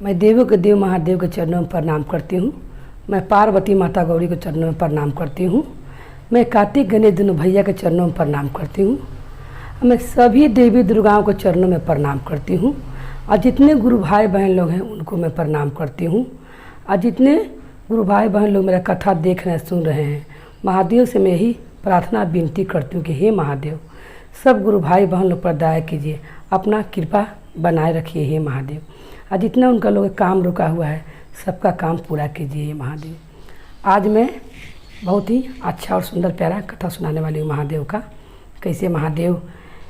मैं देवों के देव महादेव के चरणों में प्रणाम करती हूँ। मैं पार्वती माता गौरी के चरणों में प्रणाम करती हूँ। मैं कार्तिक गणेश दोनों भैया के चरणों में प्रणाम करती हूँ। मैं सभी देवी दुर्गाओं के चरणों में प्रणाम करती हूँ। और जितने गुरु भाई बहन लोग हैं उनको मैं प्रणाम करती हूँ। और जितने गुरु भाई बहन लोग मेरा कथा देख रहे हैं, सुन रहे हैं, महादेव से मैं यही प्रार्थना विनती करती हूँ कि हे महादेव, सब गुरु भाई बहन लोग पर दया कीजिए, अपना कृपा बनाए रखिए हे महादेव। और जितना उनका लोग काम रुका हुआ है सबका काम पूरा कीजिए हे महादेव। आज मैं बहुत ही अच्छा और सुंदर प्यारा कथा सुनाने वाली हूँ महादेव का। कैसे महादेव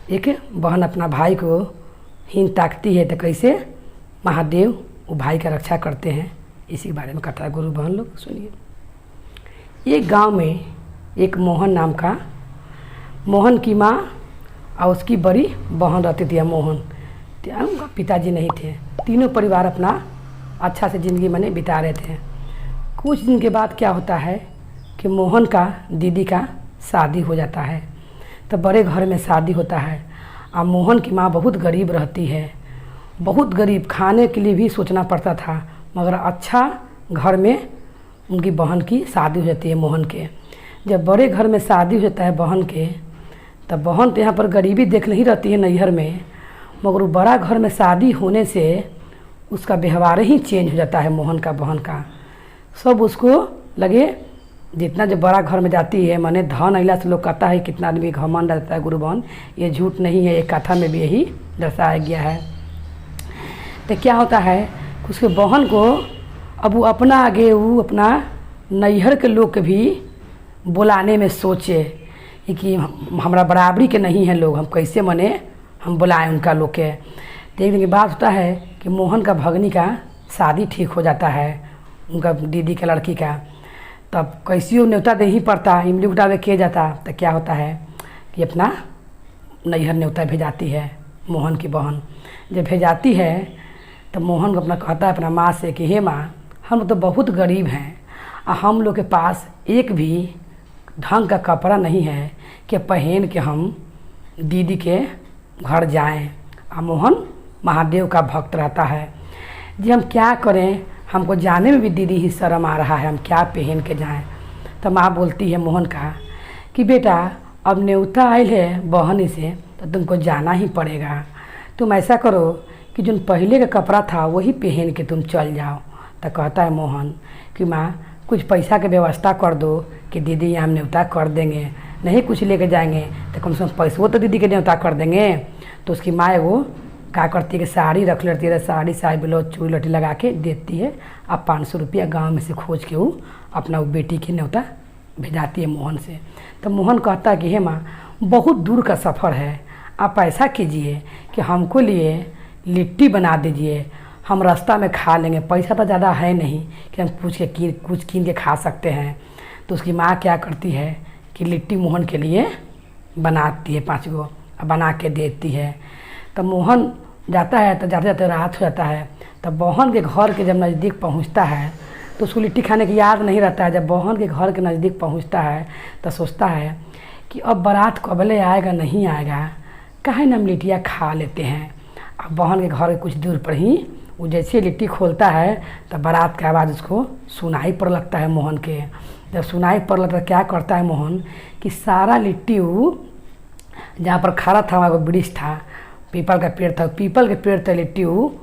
एक बहन अपना भाई को हीन ताकती है तो कैसे महादेव वो भाई का रक्षा करते हैं, इसी के बारे में कथा गुरु बहन लोग सुनिए। एक गांव में एक मोहन नाम का, मोहन की माँ और उसकी बड़ी बहन रहती थी। मोहन, उनका पिताजी नहीं थे। तीनों परिवार अपना अच्छा से ज़िंदगी मैंने बिता रहे थे। कुछ दिन के बाद क्या होता है कि मोहन का दीदी का शादी हो जाता है। तो बड़े घर में शादी होता है और मोहन की माँ बहुत गरीब रहती है, बहुत गरीब, खाने के लिए भी सोचना पड़ता था। मगर अच्छा घर में उनकी बहन की शादी हो जाती है मोहन के। जब बड़े घर में शादी हो जाता है बहन के, तब बहन तो यहाँ पर गरीबी देख नहीं रहती है नैहर में, मगर बड़ा घर में शादी होने से उसका व्यवहार ही चेंज हो जाता है। मोहन का बहन का सब उसको लगे, जितना जब बड़ा घर में जाती है, माने धन अइला से लोग कहता है कितना आदमी घमंड रहता है गुरु बहन, ये झूठ नहीं है, एक कथा में भी यही दर्शाया गया है। तो क्या होता है कि उसके बहन को अब वो अपना आगे वो अपना नैहर के लोग के भी बुलाने में सोचे कि हमारा बराबरी के नहीं है लोग, हम कैसे मने हम बुलाएं उनका लोग के। तो एक दिन की बात होता है कि मोहन का भगनी का शादी ठीक हो जाता है, उनका दीदी के लड़की का। तब कैसी न्योता दे ही पड़ता, इमली उठावे किया जाता। तो क्या होता है कि अपना नैहर न्योता भेजाती है मोहन की बहन। जब भेजाती है तो मोहन को अपना कहता है अपना माँ से कि हे माँ, हम तो बहुत गरीब हैं और हम लोग के पास एक भी ढंग का कपड़ा नहीं है कि पहन के हम दीदी के घर जाएं। और मोहन महादेव का भक्त रहता है। जी हम क्या करें, हमको जाने में भी दीदी ही शर्म आ रहा है, हम क्या पहन के जाएं। तो माँ बोलती है मोहन का कि बेटा अब न्योता आयल है बहनी से तो तुमको जाना ही पड़ेगा। तुम ऐसा करो कि जो पहले का कपड़ा था वही पहन के तुम चल जाओ। तो कहता है मोहन कि माँ कुछ पैसा की व्यवस्था कर दो कि दीदी यहाँ हम न्योता कर देंगे, नहीं कुछ लेके जाएंगे तो कम से कम पैसों तो दीदी के न्योता कर देंगे। तो उसकी माँ वो क्या करती है कि साड़ी रख लेती है, साड़ी साड़ी ब्लाउज चूड़ी लटी लगा के देती है। अब 500 रुपया गाँव में से खोज के वो अपना वो बेटी की न्योता भेजाती है मोहन से। तो मोहन कहता है कि हे माँ बहुत दूर का सफ़र है, आप ऐसा कीजिए कि हमको लिए लिट्टी बना दीजिए, हम रास्ता में खा लेंगे, पैसा तो ज़्यादा है नहीं कि हम कुछ कीन के खा सकते हैं। तो उसकी माँ क्या करती है कि लिट्टी मोहन के लिए बनाती है 5 गो, बना के देती है। तब मोहन जाता है तो जाते जाते रात हो जाता है। तब बहन के घर के जब नज़दीक पहुंचता है तो उसको लिट्टी खाने की याद नहीं रहता है। जब बहन के घर के नज़दीक पहुंचता है तो सोचता है कि अब बारात कबले आएगा नहीं आएगा, काहे ना हम लिट्टियाँ खा लेते हैं। अब बहन के घर के कुछ दूर पर ही वो जैसे लिट्टी खोलता है तो बारात के आवाज़ उसको सुनाई पड़ लगता है मोहन के। जब सुनाई पड़ लगता है क्या करता है मोहन कि सारा लिट्टी वो जहाँ पर खड़ा था वहाँ वो वृक्ष था, पीपल का पेड़ था, पीपल के पेड़ तक लिट्टी वो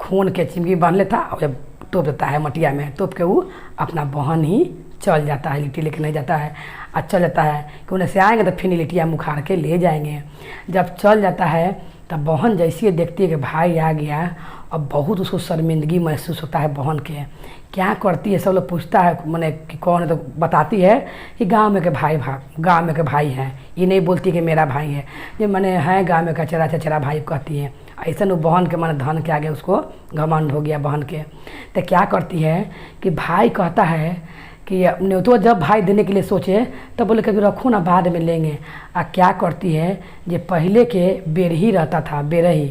खून के चिमकी बांध लेता और जब तोप देता है मटिया में, तोप के वो अपना बहन ही चल जाता है, लिट्टी लेके नहीं जाता है। और चल जाता है कि उन्हें से आएंगे तो फिर लिट्टियाँ मुखाड़ के ले जाएंगे। जब चल जाता है तब बहन जैसी ही देखती है कि भाई आ गया, अब बहुत उसको शर्मिंदगी महसूस होता है बहन के। क्या करती है, सब लोग पूछता है मैंने कि कौन है, तो बताती है कि गांव में के गांव में के भाई हैं। ये नहीं बोलती कि मेरा भाई है, जो मैंने है गांव में का चचेरा भाई कहती है। ऐसा वो बहन के मन धन के आगे उसको घमंड हो गया बहन के। तो क्या करती है कि भाई कहता है कि नहीं तो जब भाई देने के लिए सोचे तब बोले कभी रखो ना बाद में लेंगे। क्या करती है जो पहले के बेरही रहता था, बेरही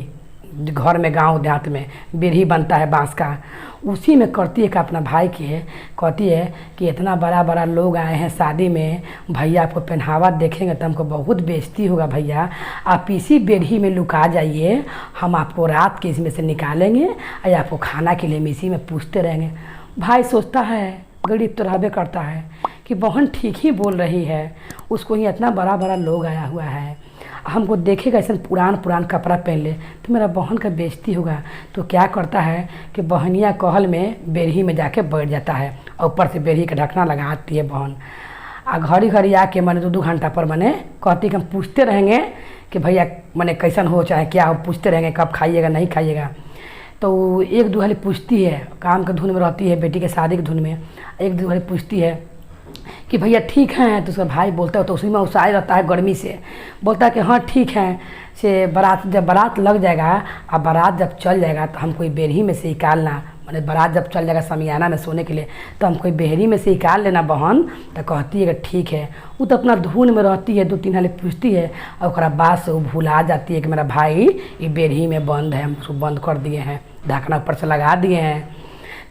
घर में गांव देहात में बेरही बनता है बांस का, उसी में करती है कि अपना भाई के कहती है कि इतना बड़ा बड़ा लोग आए हैं शादी में, भैया आपको पहनावा देखेंगे तो हमको बहुत बेइज्जती होगा भैया, आप इसी बेरही में लुका जाइए, हम आपको रात के इसमें से निकालेंगे और आपको खाना के लिए हम इसी में पूछते रहेंगे। भाई सोचता है, गरीब तो रहबे करता है कि बहन ठीक ही बोल रही है, उसको ही इतना बड़ा बड़ा लोग आया हुआ है, हमको देखेगा ऐसा पुरान कपड़ा पहन ले तो मेरा बहन का बेइज्जती होगा। तो क्या करता है कि बहनिया कहल में बेरही में जाके बैठ जाता है और ऊपर से बेरही का ढकना लगाती है बहन। आ घड़ी घड़ी आके मैंने 2-2 घंटा पर मैंने कहती कि हम पूछते रहेंगे कि भैया मैंने कैसन हो चाहे क्या हो, पूछते रहेंगे कब खाइएगा नहीं खाइएगा। तो एक दो हाली पूछती है, काम के धुन में रहती है, बेटी के शादी के धुन में, एक दो हाली पूछती है कि भैया ठीक हैं। तो उसका भाई बोलता है, तो उसी में उसाए रहता है गर्मी से, बोलता है कि हाँ ठीक है से जब बारात लग जाएगा और बारात जब चल जाएगा तो हम कोई बेरही में से निकालना, मैंने बारात जब चल जाएगा समियाना में सोने के लिए तो हम कोई बेरही में से निकाल लेना बहन। तो कहती है कि ठीक है। वो तो अपना धुन में रहती है, 2-3 हाली पूछती है और उसका बाद से वो भुला जाती है कि मेरा भाई ये बेरही में बंद है, हम उसको बंद कर दिए हैं, ढकना ऊपर से लगा दिए हैं।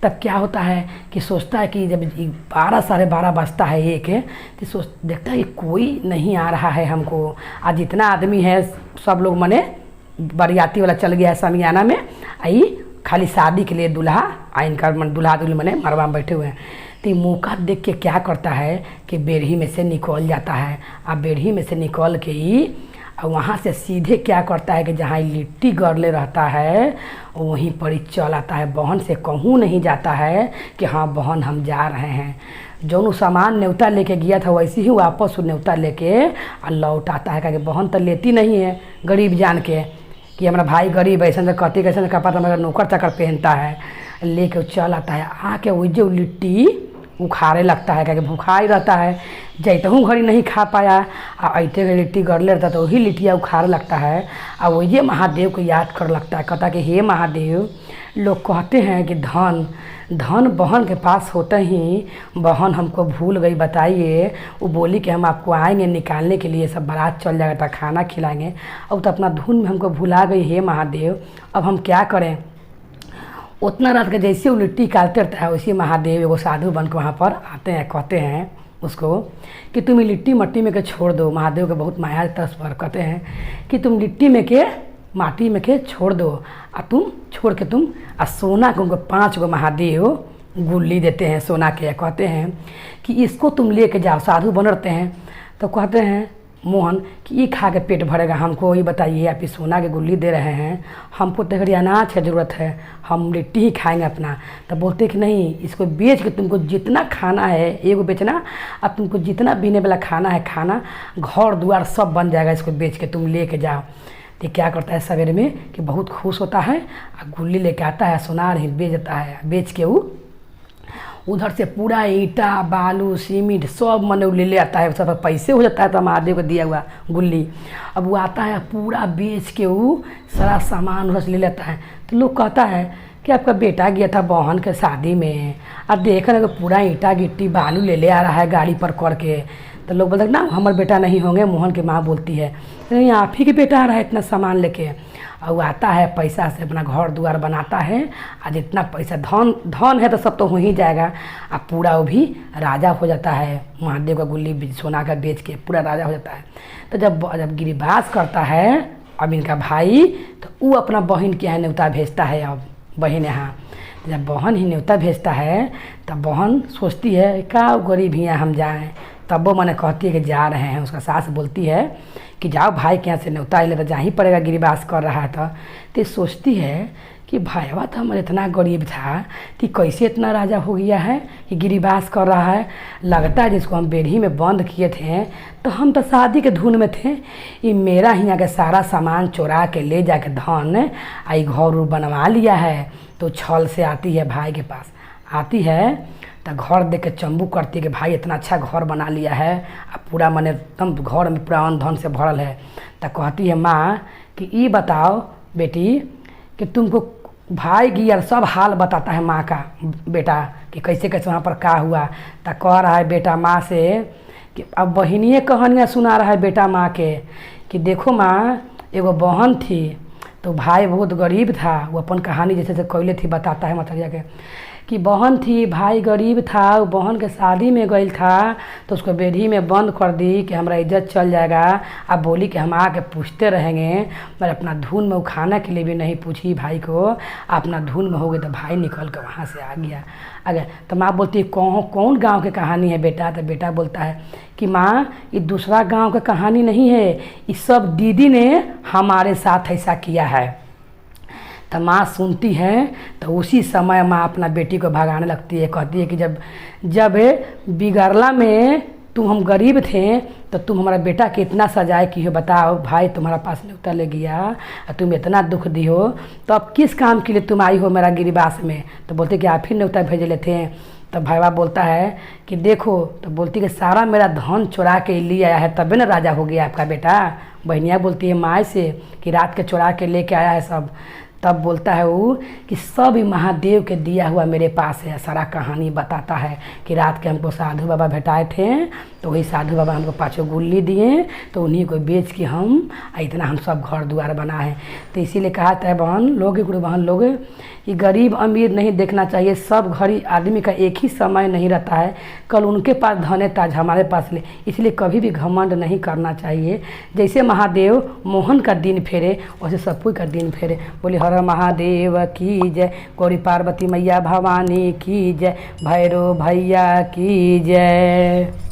तब क्या होता है कि सोचता है कि जब 12-12:30 बजता है एक, तो देखता है कि कोई नहीं आ रहा है हमको, आज जितना आदमी है सब लोग मने बरियाती वाला चल गया है समियाना में, आई खाली शादी के लिए दूल्हा इनका दूल्हा दूल्ही मने मरवा में बैठे हुए हैं। तो मौका देख के क्या करता है कि बेरही में से निकल जाता है, अब बेरही में से निकल के ही और वहाँ से सीधे क्या करता है कि जहाँ लिट्टी गड़ले रहता है वहीं पर ही चल आता है। बहन से कहूँ नहीं जाता है कि हाँ बहन हम जा रहे हैं। जो सामान न्योता लेके गया था वैसे ही वापस न्योता लेके और लौट आता है, क्योंकि बहन तो लेती नहीं है गरीब जान के कि हमारा भाई गरीब है, ऐसा कहती कैसे कपड़ा तो मेरा नौकर चाकर पहनता है, लेके चल आता है। आके वही जो लिट्टी उखाड़े लगता है, क्योंकि भूखा ही रहता है, जैतहूँ घड़ी नहीं खा पाया और ऐते लिट्टी गड़ले रहता तो वही लिट्टिया उखाड़े लगता है और वही महादेव को याद कर लगता है। कहता कि हे महादेव, लोग कहते हैं कि धन बहन के पास होते ही बहन हमको भूल गई, बताइए। वो बोली कि हम आपको आएंगे निकालने के लिए, सब बारात चल जाएगा तो खाना खिलाएंगे, अब तो अपना धुन में हमको भुला गई, हे महादेव अब हम क्या करें। उतना रात के जैसे वो लिट्टी निकालते रहता है वैसे महादेव एगो साधु बन के वहाँ पर आते हैं, कहते हैं उसको कि तुम लिट्टी मट्टी में के छोड़ दो। महादेव के बहुत माया तरस पर कहते हैं कि तुम लिट्टी में के माटी में के छोड़ दो और तुम छोड़ के तुम सोना के उनको 5 गो महादेव गुल्ली देते हैं सोना के, कहते हैं कि इसको तुम लेके जाओ। साधु बन रहते हैं तो कहते हैं मोहन कि ये खा के पेट भरेगा, हमको ये बताइए, आप इस सोना के गुल्ली दे रहे हैं, हमको तो अनाज की ज़रूरत है, हम लिट्टी ही खाएंगे अपना। तो बोलते कि नहीं, इसको बेच के तुमको जितना खाना है एगो बेचना, अब तुमको जितना बीने वाला खाना है खाना, घर द्वार सब बन जाएगा, इसको बेच के तुम लेके जाओ। तो क्या करता है सवेरे में कि बहुत खुश होता है और गुल्ली लेके आता है, सोनार ही बेच देता है। बेच के वो उधर से पूरा ईंटा बालू सीमेंट सब मने ले आता है, सब पैसे हो जाता है तो महादेव को दिया हुआ गुल्ली। अब वो आता है पूरा बेच के वो सारा सामान उधर से ले लेता है। तो लोग कहता है कि आपका बेटा गया था बहन के शादी में और देख रहे पूरा ईंटा गिट्टी बालू ले आ रहा है गाड़ी पर करके। तो लोग बोलते ना हमारे बेटा नहीं होंगे, मोहन की माँ बोलती है नहीं आप ही के बेटा आ रहा है इतना सामान लेके। और वो आता है पैसा से अपना घर द्वार बनाता है और जितना पैसा धन है तो सब तो हो ही जाएगा, अब पूरा वो भी राजा हो जाता है। महादेव का गुल्ली सोना का बेच के पूरा राजा हो जाता है। तो जब गिरिबास करता है अब इनका भाई, तो वो अपना बहन के यहाँ न्योता भेजता है। अब बहन यहाँ जब बहन ही न्योता भेजता है तब बहन सोचती है का गरीब ही हम जाएँ, तब वो मैंने कहती है कि जा रहे हैं। उसका सास बोलती है कि जाओ भाई के यहाँ से न्योता ले तो जा ही पड़ेगा, गिरिबास कर रहा है। तो सोचती है कि भाईवा तो हमारे इतना गरीब था कि कैसे इतना राजा हो गया है कि गिरिबास कर रहा है। लगता है जिसको हम बेरही में बंद किए थे तो हम तो शादी के धुन में थे, ये मेरा यहाँ के सारा सामान चुरा के ले जाके धन आई घर बनवा लिया है। तो छल से आती है भाई के पास, आती है तो घर देख के चंबू करती है कि भाई इतना अच्छा घर बना लिया है, अब पूरा मने एकदम घर में पूरा अन्न धन से भरल है। तो कहती है माँ कि ये बताओ बेटी कि तुमको भाई की यार सब हाल बताता है माँ का बेटा कि कैसे कैसे वहाँ पर का हुआ। तो कह रहा है बेटा माँ से कि अब बहनिए कहानियाँ सुना रहा है बेटा माँ के कि देखो माँ एगो बहन थी तो भाई बहुत गरीब था। वो अपन कहानी जैसे जैसे कोयले थी बताता है मछरिया के कि बहन थी, भाई गरीब था, वो बहन के शादी में गई था तो उसको बेड़ी में बंद कर दी कि हमारा इज्जत चल जाएगा। अब बोली कि हम आके पूछते रहेंगे, पर अपना धुन में वो खाना के लिए भी नहीं पूछी भाई को, अपना धुन में हो गई। तो भाई निकल कर वहाँ से आ गया। तो माँ बोलती है कौन गाँव की कहानी है बेटा? तो बेटा बोलता है कि माँ ये दूसरा गाँव की कहानी नहीं है, ये सब दीदी ने हमारे साथ ऐसा किया है। तो माँ सुनती है तो उसी समय माँ अपना बेटी को भगाने लगती है, कहती है कि जब बिगड़ला में तुम हम गरीब थे तो तुम हमारा बेटा के इतना सजाए की हो, बताओ भाई तुम्हारा पास न्योता ले गया और तुम इतना दुख दी हो, तो अब किस काम के लिए तुम आई हो मेरा गिरिबास में? तो बोलते कि आप ही न्योता भेजे लेते हैं। तो भाईवा बोलता है कि देखो, तो बोलती कि सारा मेरा धन चुरा के लिए आया है तभी ना राजा हो गया आपका बेटा। बहनिया बोलती है माँ से कि रात के चुरा के लेके आया है सब। तब बोलता है वो कि सब महादेव के दिया हुआ मेरे पास है। सारा कहानी बताता है कि रात के हमको साधु बाबा भेटाए थे, तो वही साधु बाबा हमको 5 गुल्ली दिए, तो उन्हीं को बेच के हम इतना हम सब घर द्वार बना है। तो इसीलिए कहा था बहन लोग, गुरु बहन लोग, कि गरीब अमीर नहीं देखना चाहिए, सब घड़ी आदमी का एक ही समय नहीं रहता है। कल उनके पास धन है ताज हमारे पास ले, इसलिए कभी भी घमंड नहीं करना चाहिए। जैसे महादेव मोहन का दिन फेरे वैसे सब कोई का दिन फेरे। बोले हर महादेव की जय, गौरी पार्वती मैया भवानी की जय, भैरव भैया की जय।